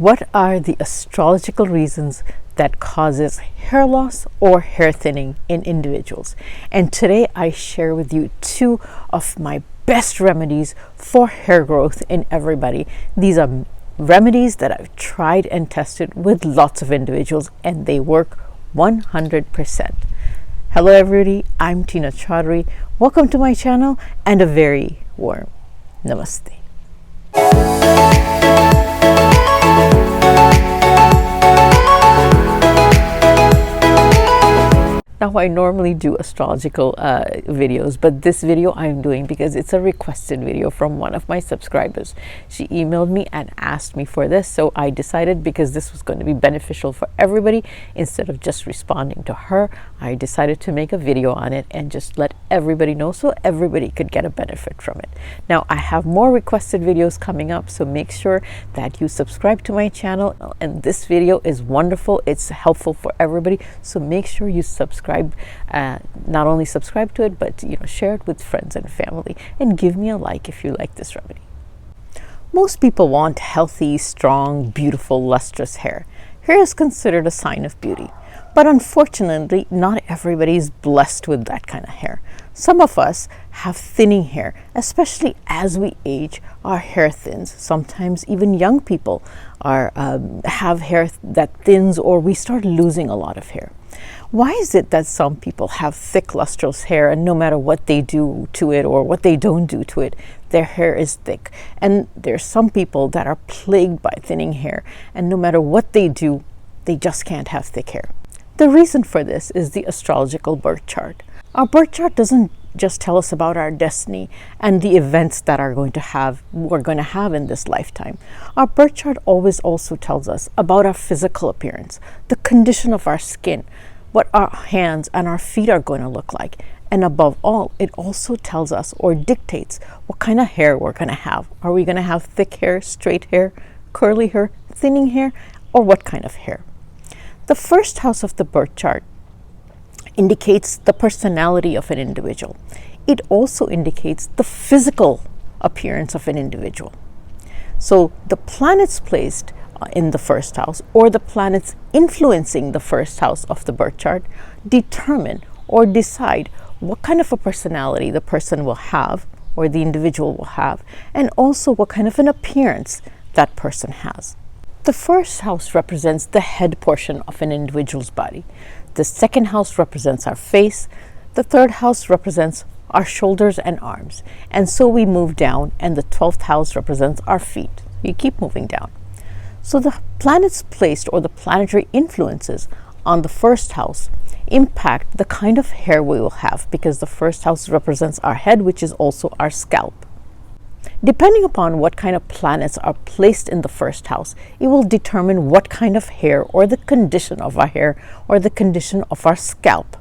What are the astrological reasons that causes hair loss or hair thinning in individuals? And today I share with you two of my best remedies for hair growth in everybody. These are remedies that I've tried and tested with lots of individuals and they work 100%. Hello everybody, I'm Tina Chaudhary. Welcome to my channel and a very warm namaste. Now, I normally do astrological videos, but this video I'm doing because it's a requested video from one of my subscribers. She emailed me and asked me for this, so I decided because this was going to be beneficial for everybody, instead of just responding to her, I decided to make a video on it and just let everybody know so everybody could get a benefit from it. Now, I have more requested videos coming up, so make sure that you subscribe to my channel, and this video is wonderful. It's helpful for everybody, so make sure you subscribe. Not only subscribe to it, but share it with friends and family, and give me a like if you like this remedy. Most people want healthy, strong, beautiful, lustrous hair. Hair is considered a sign of beauty, but unfortunately not everybody is blessed with that kind of hair. Some of us have thinning hair, especially as we age, our hair thins. Sometimes even young people have hair that thins, or we start losing a lot of hair. Why is it that some people have thick, lustrous hair, and no matter what they do to it or what they don't do to it, their hair is thick? And there's some people that are plagued by thinning hair, and no matter what they do, they just can't have thick hair. The reason for this is the astrological birth chart. Our birth chart doesn't just tell us about our destiny and the events that we're going to have in this lifetime. Our birth chart always also tells us about our physical appearance, the condition of our skin, what our hands and our feet are going to look like. And above all, it also tells us or dictates what kind of hair we're going to have. Are we going to have thick hair, straight hair, curly hair, thinning hair, or what kind of hair? The first house of the birth chart indicates the personality of an individual. It also indicates the physical appearance of an individual. So the planets placed in the first house, or the planets influencing the first house of the birth chart, determine or decide what kind of a personality the person will have, or the individual will have, and also what kind of an appearance that person has. The first house represents the head portion of an individual's body. The second house represents our face. The third house represents our shoulders and arms. And so we move down, and the 12th house represents our feet. You keep moving down. So the planets placed, or the planetary influences on the first house, impact the kind of hair we will have, because the first house represents our head, which is also our scalp. Depending upon what kind of planets are placed in the first house, it will determine what kind of hair, or the condition of our hair, or the condition of our scalp.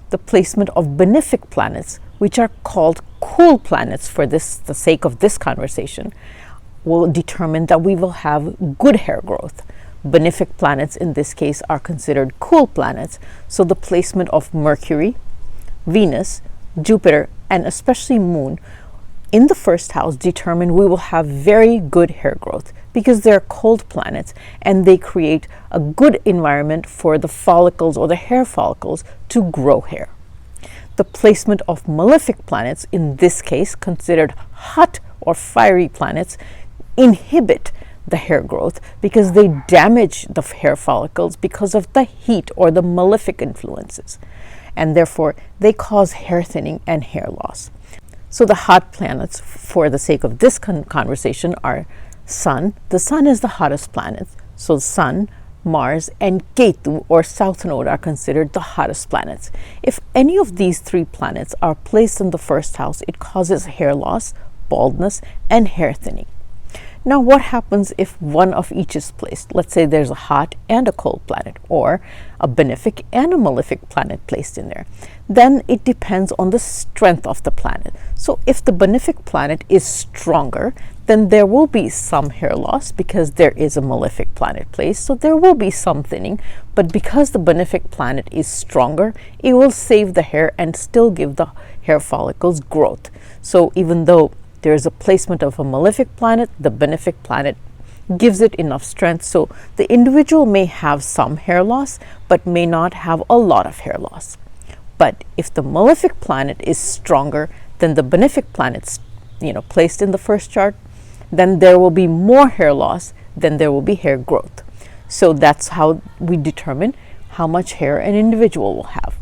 The placement of benefic planets, which are called cool planets for the sake of this conversation, will determine that we will have good hair growth. Benefic planets in this case are considered cool planets, so the placement of Mercury, Venus, Jupiter, and especially Moon in the first house determine we will have very good hair growth, because they're cold planets and they create a good environment for the follicles, or the hair follicles, to grow hair. The placement of malefic planets, in this case considered hot or fiery planets, inhibit the hair growth because they damage the hair follicles because of the heat or the malefic influences, and therefore they cause hair thinning and hair loss. So the hot planets, for the sake of this conversation, are Sun. The Sun is the hottest planet, so Sun, Mars, and Ketu, or South Node, are considered the hottest planets. If any of these three planets are placed in the first house, it causes hair loss, baldness, and hair thinning. Now, what happens if one of each is placed? Let's say there's a hot and a cold planet, or a benefic and a malefic planet placed in there. Then it depends on the strength of the planet. So if the benefic planet is stronger, then there will be some hair loss because there is a malefic planet placed. So there will be some thinning, but because the benefic planet is stronger, it will save the hair and still give the hair follicles growth. So even though there is a placement of a malefic planet, the benefic planet gives it enough strength. So the individual may have some hair loss, but may not have a lot of hair loss. But if the malefic planet is stronger than the benefic planets, placed in the first chart, then there will be more hair loss than there will be hair growth. So that's how we determine how much hair an individual will have.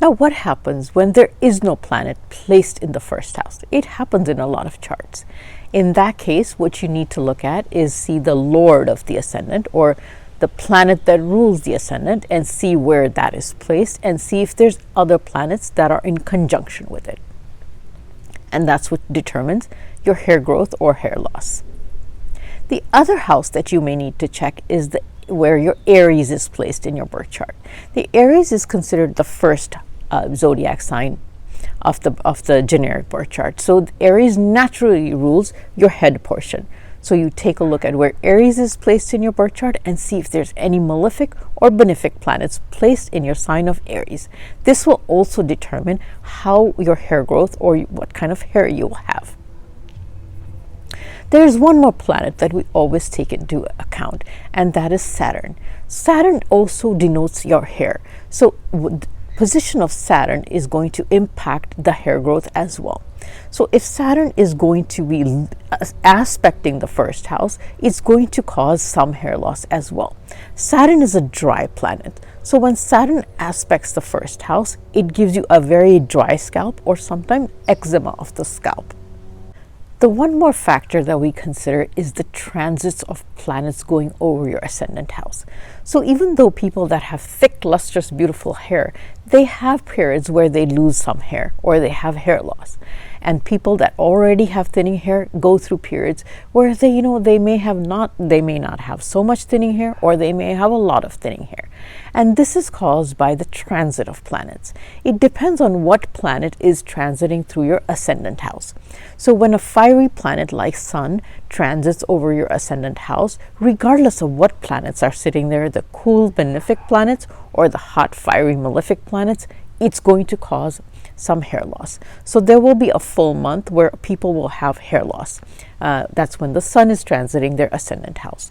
Now, what happens when there is no planet placed in the first house? It happens in a lot of charts. In that case, what you need to look at is see the Lord of the ascendant, or the planet that rules the ascendant, and see where that is placed, and see if there's other planets that are in conjunction with it. And that's what determines your hair growth or hair loss. The other house that you may need to check is where your Aries is placed in your birth chart. The Aries is considered the first zodiac sign of the generic birth chart. So Aries naturally rules your head portion. So you take a look at where Aries is placed in your birth chart and see if there's any malefic or benefic planets placed in your sign of Aries. This will also determine how your hair growth or what kind of hair you will have. There's one more planet that we always take into account, and that is Saturn. Saturn also denotes your hair. So the position of Saturn is going to impact the hair growth as well. So if Saturn is going to be aspecting the first house, it's going to cause some hair loss as well. Saturn is a dry planet. So when Saturn aspects the first house, it gives you a very dry scalp or sometimes eczema of the scalp. The one more factor that we consider is the transits of planets going over your ascendant house. So even though people that have thick, lustrous, beautiful hair, they have periods where they lose some hair or they have hair loss. And people that already have thinning hair go through periods where they may not have so much thinning hair, or they may have a lot of thinning hair. And this is caused by the transit of planets. It depends on what planet is transiting through your ascendant house. So when a fiery planet like Sun transits over your ascendant house, regardless of what planets are sitting there, the cool benefic planets or the hot fiery malefic planets, it's going to cause some hair loss. So there will be a full month where people will have hair loss. That's when the Sun is transiting their ascendant house.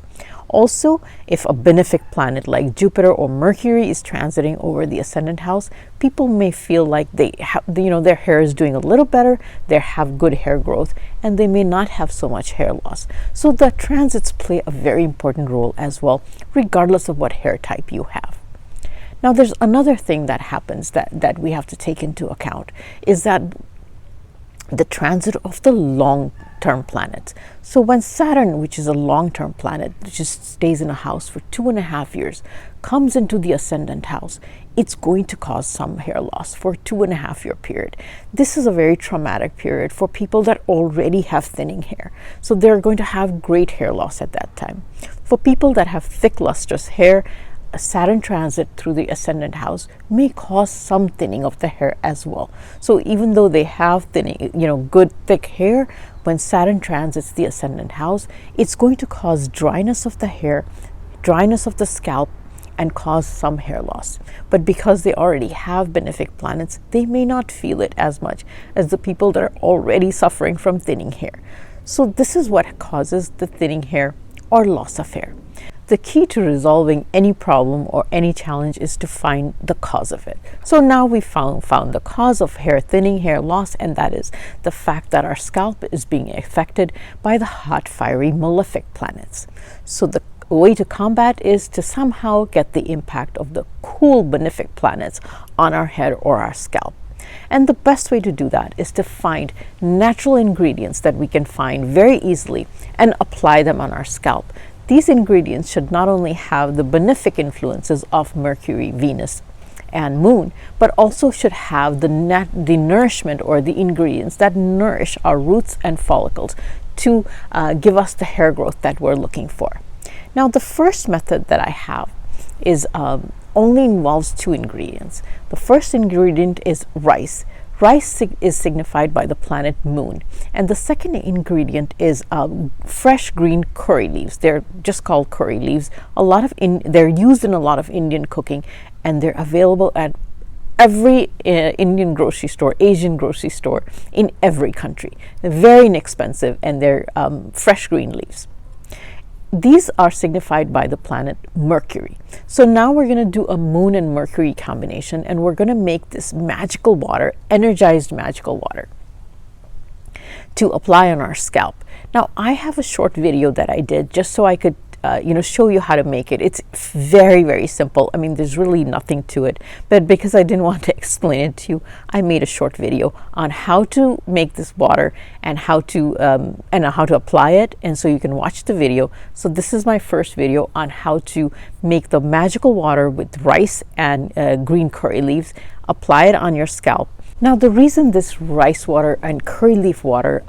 Also, if a benefic planet like Jupiter or Mercury is transiting over the ascendant house, people may feel like their hair is doing a little better, they have good hair growth, and they may not have so much hair loss. So the transits play a very important role as well, regardless of what hair type you have. Now, there's another thing that happens that we have to take into account, is that the transit of the long-term planets. So when Saturn, which is a long-term planet, which just stays in a house for 2.5 years, comes into the ascendant house, it's going to cause some hair loss for a 2.5-year period. This is a very traumatic period for people that already have thinning hair. So they're going to have great hair loss at that time. For people that have thick, lustrous hair, a Saturn transit through the ascendant house may cause some thinning of the hair as well. So even though they have thinning, good thick hair, when Saturn transits the ascendant house, it's going to cause dryness of the hair, dryness of the scalp, and cause some hair loss. But because they already have benefic planets, they may not feel it as much as the people that are already suffering from thinning hair. So this is what causes the thinning hair or loss of hair. The key to resolving any problem or any challenge is to find the cause of it. So now we found the cause of hair thinning, hair loss, and that is the fact that our scalp is being affected by the hot, fiery, malefic planets. So the way to combat is to somehow get the impact of the cool, benefic planets on our head or our scalp. And the best way to do that is to find natural ingredients that we can find very easily and apply them on our scalp. These ingredients should not only have the benefic influences of Mercury, Venus, and Moon, but also should have the nourishment or the ingredients that nourish our roots and follicles to give us the hair growth that we're looking for. Now, the first method that I have is only involves 2 ingredients. The first ingredient is rice. Rice is signified by the planet Moon. And the second ingredient is fresh green curry leaves. They're just called curry leaves. They're used in a lot of Indian cooking, and they're available at every Indian grocery store, Asian grocery store in every country. They're very inexpensive, and they're fresh green leaves. these are signified by the planet Mercury. So now we're going to do a moon and Mercury combination, and we're going to make this magical water, energized magical water, to apply on our scalp. Now, I have a short video that I did just so I could show you how to make it. It's very, very simple. I mean, there's really nothing to it, but because I didn't want to explain it to you, I made a short video on how to make this water and how to apply it, and so you can watch the video. So this is my first video on how to make the magical water with rice and green curry leaves. Apply it on your scalp. Now, the reason this rice water and curry leaf water,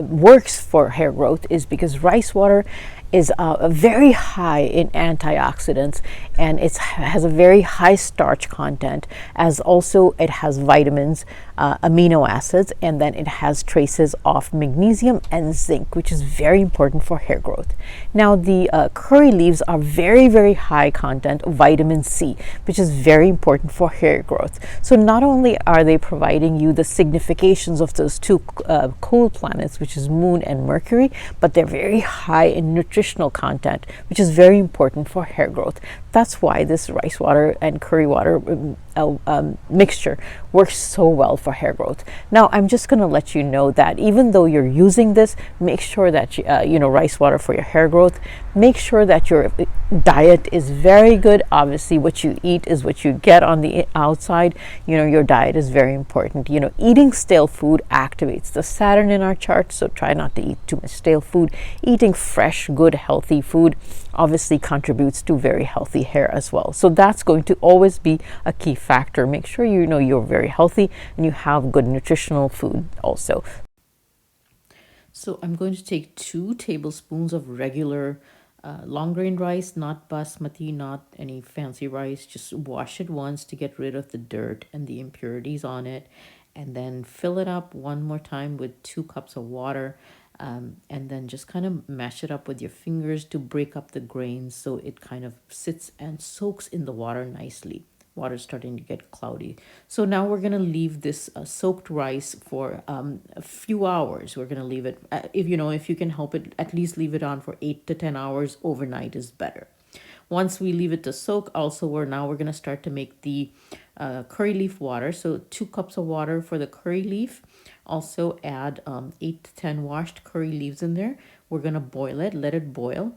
works for hair growth is because rice water is very high in antioxidants, and it has a very high starch content, as also it has vitamins, amino acids, and then it has traces of magnesium and zinc, which is very important for hair growth. Now, the curry leaves are very, very high content of vitamin C, which is very important for hair growth. So not only are they providing you the significations of those two cool planets, which is Moon and Mercury, but they're very high in nutritional content, which is very important for hair growth. That's why this rice water and curry water mixture works so well for hair growth. Now, I'm just going to let you know that even though you're using this, make sure that rice water for your hair growth, make sure that your diet is very good. Obviously, what you eat is what you get on the outside. Your diet is very important. Eating stale food activates the Saturn in our chart, so try not to eat too much stale food. Eating fresh, good, healthy food obviously contributes to very healthy hair as well. So that's going to always be a key factor. Make sure you're very healthy and you have good nutritional food also. So I'm going to take 2 tablespoons of regular long grain rice, not basmati, not any fancy rice. Just wash it once to get rid of the dirt and the impurities on it, and then fill it up one more time with 2 cups of water. And then just kind of mash it up with your fingers to break up the grains so it kind of sits and soaks in the water nicely. Water's starting to get cloudy. So now we're going to leave this soaked rice for a few hours. We're going to leave it, if you can help it, at least leave it on for 8 to 10 hours. Overnight is better. Once we leave it to soak, also we're going to start to make the curry leaf water. So 2 cups of water for the curry leaf. Also add 8 to 10 washed curry leaves in there. We're going to boil it, let it boil.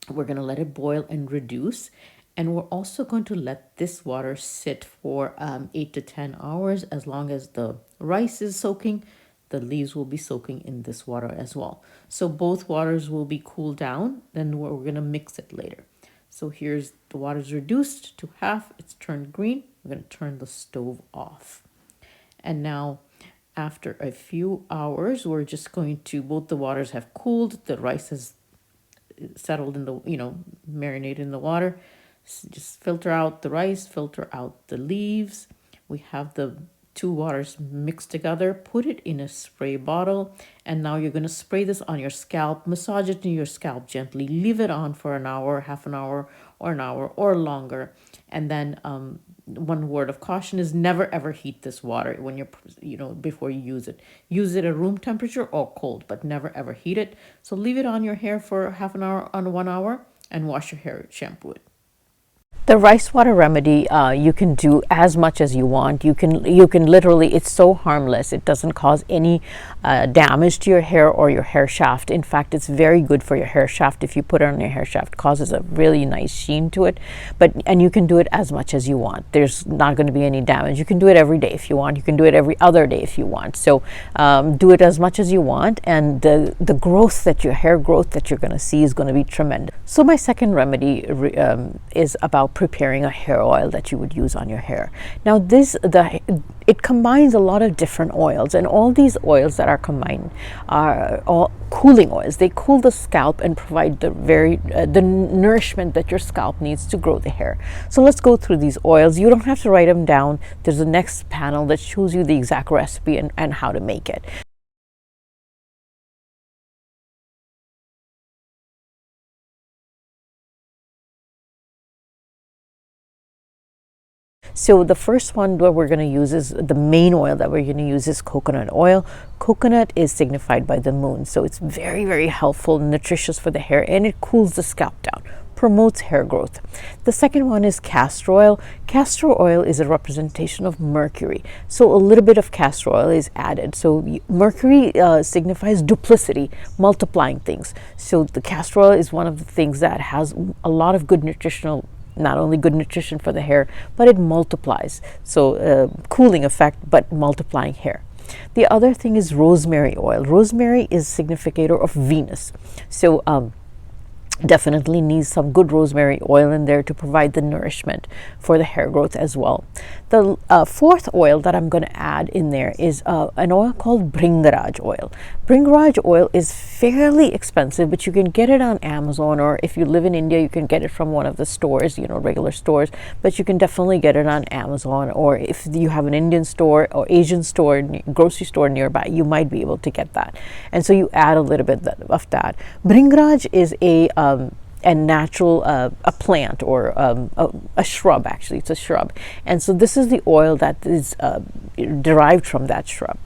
We're going to let it boil and reduce. And we're also going to let this water sit for 8 to 10 hours. As long as the rice is soaking, the leaves will be soaking in this water as well. So both waters will be cooled down. Then we're going to mix it later. So here's the water's reduced to half. It's turned green. We're going to turn the stove off. And now, after a few hours, we're just going to, both the waters have cooled. The rice has settled in the, marinated in the water. Just filter out the rice, filter out the leaves. We have the 2 waters mixed together. Put it in a spray bottle, and now you're going to spray this on your scalp. Massage it in your scalp gently. Leave it on for an hour, half an hour, or longer. And then one word of caution is never ever heat this water when before you use it. Use it at room temperature or cold, but never ever heat it. So leave it on your hair for half an hour on 1 hour and wash your hair, shampoo it. The rice water remedy, you can do as much as you want. You can literally, it's so harmless. It doesn't cause any damage to your hair or your hair shaft. In fact, it's very good for your hair shaft. If you put it on your hair shaft, it causes a really nice sheen to it. And you can do it as much as you want. There's not going to be any damage. You can do it every day if you want. You can do it every other day if you want. So do it as much as you want, and the growth that your hair growth that you're going to see is going to be tremendous. So my second remedy is about preparing a hair oil that you would use on your hair. Now it combines a lot of different oils, and all these oils that are combined are all cooling oils. They cool the scalp and provide the nourishment that your scalp needs to grow the hair. So let's go through these oils. You don't have to write them down. There's a next panel that shows you the exact recipe and how to make it. So the first one that we're going to use is the main oil that we're going to use is coconut oil. Coconut is signified by the moon, so it's very, very helpful, nutritious for the hair, and it cools the scalp down, promotes hair growth. The second one is castor oil. Castor oil is a representation of Mercury, so a little bit of castor oil is added. So Mercury signifies duplicity, multiplying things. So the castor oil is one of the things that has a lot of good nutritional, not only good nutrition for the hair, but it multiplies. So cooling effect, but multiplying hair. The other thing is rosemary oil. Rosemary is significator of Venus. So definitely needs some good rosemary oil in there to provide the nourishment for the hair growth as well. The fourth oil that I'm going to add in there is an oil called Bhringraj oil. Bhringraj oil is fairly expensive, but you can get it on Amazon, or if you live in India, you can get it from one of the stores, you know, regular stores, but you can definitely get it on Amazon, or if you have an Indian store or Asian store, grocery store nearby, you might be able to get that. And so you add a little bit of that. Bhringraj is a natural a plant, or a shrub. Actually, it's a shrub, and so this is the oil that is derived from that shrub.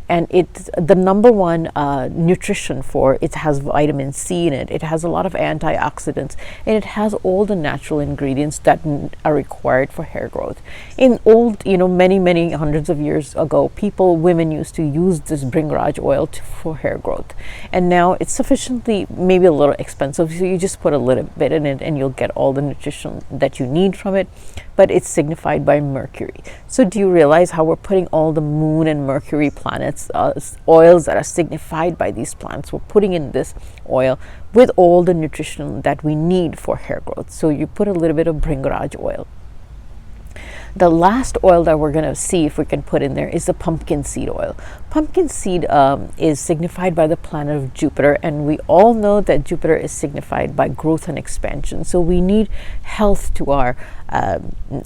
And it's the number one nutrition for it. Has vitamin C in it. It has a lot of antioxidants, and it has all the natural ingredients that are required for hair growth. In old, many hundreds of years ago, women used to use this Bhringraj oil for hair growth, and now it's sufficiently, maybe a little expensive, so you just put a little bit in it, and you'll get all the nutrition that you need from it. But it's signified by Mercury. So do you realize how we're putting all the moon and Mercury planets, oils that are signified by these plants, we're putting in this oil with all the nutrition that we need for hair growth. So you put a little bit of Bhringraj oil. The last oil that we're going to see if we can put in there is the pumpkin seed oil. Pumpkin seed is signified by the planet of Jupiter, and we all know that Jupiter is signified by growth and expansion. So we need health to our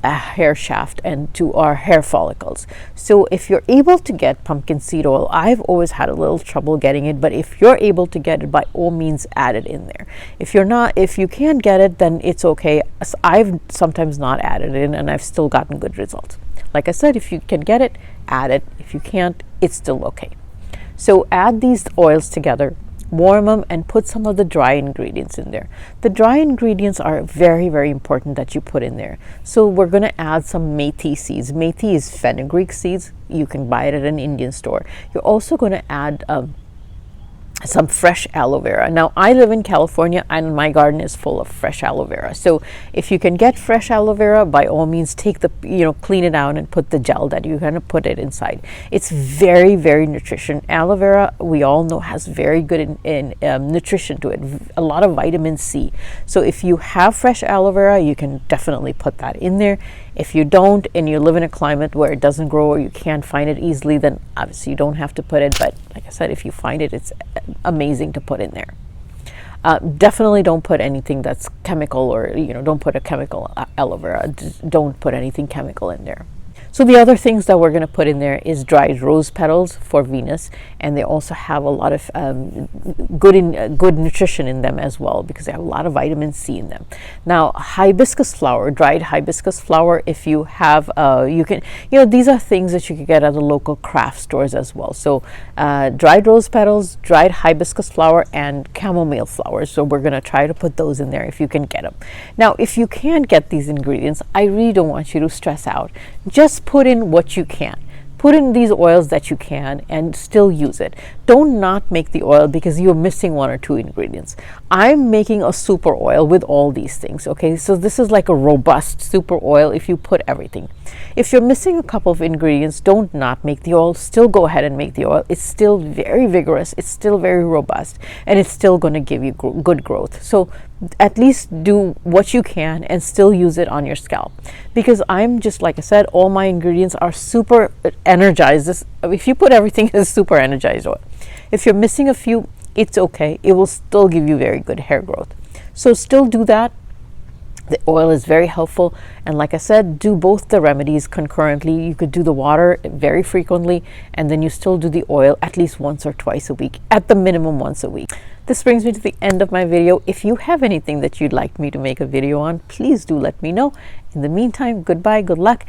hair shaft and to our hair follicles. So if you're able to get pumpkin seed oil, I've always had a little trouble getting it, but if you're able to get it, by all means add it in there. If you can't get it, then it's okay. I've sometimes not added it in, and I've still gotten good results. Like I said, if you can get it, add it. If you can't, it's still okay. So add these oils together, warm them, and put some of the dry ingredients in there. The dry ingredients are very, very important that you put in there. So we're going to add some methi seeds. Methi is fenugreek seeds. You can buy it at an Indian store. You're also going to add some fresh aloe vera. Now, I live in California, and my garden is full of fresh aloe vera. So if you can get fresh aloe vera, by all means take clean it out and put the gel that you're going to put it inside. It's very, very nutrition. Aloe vera, we all know, has very good nutrition to it, a lot of vitamin C. So if you have fresh aloe vera, you can definitely put that in there. If you don't, and you live in a climate where it doesn't grow or you can't find it easily, then obviously you don't have to put it. But like I said, if you find it, it's amazing to put in there. Definitely don't put anything that's chemical, or don't put a chemical aloe vera. Don't put anything chemical in there. So the other things that we're going to put in there is dried rose petals for Venus, and they also have a lot of good nutrition in them as well, because they have a lot of vitamin C in them. Now, hibiscus flower, dried hibiscus flower, if you have, you can, these are things that you can get at the local craft stores as well. So dried rose petals, dried hibiscus flower, and chamomile flowers. So we're going to try to put those in there if you can get them. Now, if you can't get these ingredients, I really don't want you to stress out. Just put in what you can. Put in these oils that you can and still use it. Don't not make the oil because you're missing one or two ingredients. I'm making a super oil with all these things, okay? So this is like a robust super oil if you put everything. If you're missing a couple of ingredients, don't not make the oil. Still go ahead and make the oil. It's still very vigorous. It's still very robust, and it's still going to give you good growth. So at least do what you can and still use it on your scalp, because I'm just, like I said, all my ingredients are super energized. If you put everything in super energized oil, if you're missing a few, it's okay. It will still give you very good hair growth. So still do that. The oil is very helpful, and like I said, do both the remedies concurrently. You could do the water very frequently, and then you still do the oil at least once or twice a week, at the minimum once a week. This brings me to the end of my video. If you have anything that you'd like me to make a video on, please do let me know. In the meantime, goodbye, good luck,